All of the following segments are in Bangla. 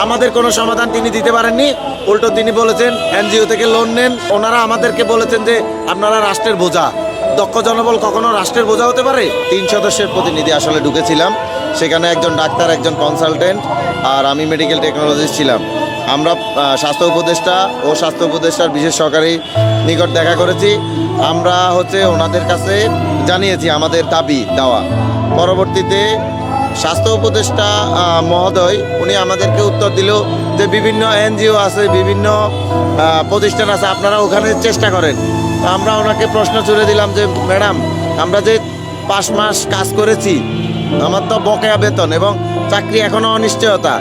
আমাদের কোনো সমাধান তিনি দিতে পারেননি। উল্টো তিনি বলেছেন এনজিও থেকে লোন নেন। ওনারা আমাদেরকে বলেছেন যে আপনারা রাষ্ট্রের বোঝা। দক্ষ জনবল কখনো রাষ্ট্রের বোঝা হতে পারে? 3 সদস্যের প্রতিনিধি আসলে ঢুকেছিলাম, সেখানে একজন ডাক্তার, একজন কনসালটেন্ট আর আমি মেডিকেল টেকনোলজিস্ট ছিলাম। আমরা স্বাস্থ্য উপদেষ্টা ও স্বাস্থ্য উপদেষ্টার বিশেষ সহকারী নিকট দেখা করেছি। আমরা ওনাদের কাছে জানিয়েছি আমাদের দাবি দেওয়া। পরবর্তীতে স্বাস্থ্য উপদেষ্টা মহোদয় উনি আমাদেরকে উত্তর দিল যে বিভিন্ন এনজিও আছে, বিভিন্ন প্রতিষ্ঠান আছে, আপনারা ওখানে চেষ্টা করেন। আমরা ওনাকে প্রশ্ন ছুড়ে দিলাম যে ম্যাডাম, আমরা যে 5 মাস কাজ করেছি, আমার তো বকেয়া বেতন এবং চাকরি এখনও অনিশ্চয়তা,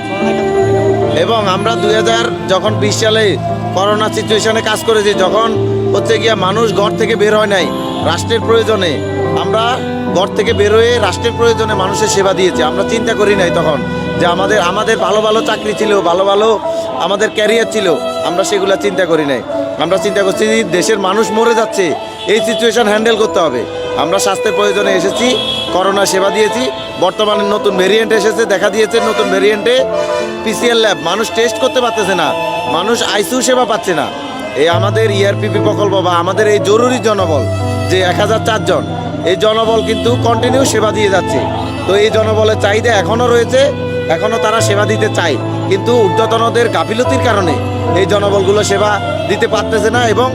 এবং আমরা 2020 সালে করোনা সিচুয়েশনে কাজ করেছি, যখন মানুষ ঘর থেকে বের হয় নাই রাষ্ট্রের প্রয়োজনে। আমরা ঘর থেকে বের হয়ে রাষ্ট্রের প্রয়োজনে মানুষের সেবা দিয়েছি। আমরা চিন্তা করি নাই তখন যে আমাদের ভালো ভালো চাকরি ছিল, ভালো ভালো আমাদের ক্যারিয়ার ছিল, আমরা সেগুলো চিন্তা করি নাই। আমরা চিন্তা করছি দেশের মানুষ মরে যাচ্ছে, এই সিচুয়েশন হ্যান্ডেল করতে হবে। আমরা স্বাস্থ্যের প্রয়োজনে এসেছি, করোনা সেবা দিয়েছি। বর্তমানে নতুন ভেরিয়েন্ট এসেছে, দেখা দিয়েছে নতুন ভেরিয়েন্টে পিসিআর ল্যাব, মানুষ টেস্ট করতে পারতেছে না, মানুষ আইসিইউ সেবা পাচ্ছে না। এই আমাদের ইআরপিপি প্রকল্প বা আমাদের এই জরুরি জনবল যে 1004 জন, এই জনবল কিন্তু কন্টিনিউ সেবা দিয়ে যাচ্ছে। তো এই জনবলের চাহিদা এখনও রয়েছে, এখনও তারা সেবা দিতে চায়, কিন্তু ঊর্ধ্বতনদের গাফিলতির কারণে এই জনবলগুলো সেবা দিতে পারতেছে না। এবং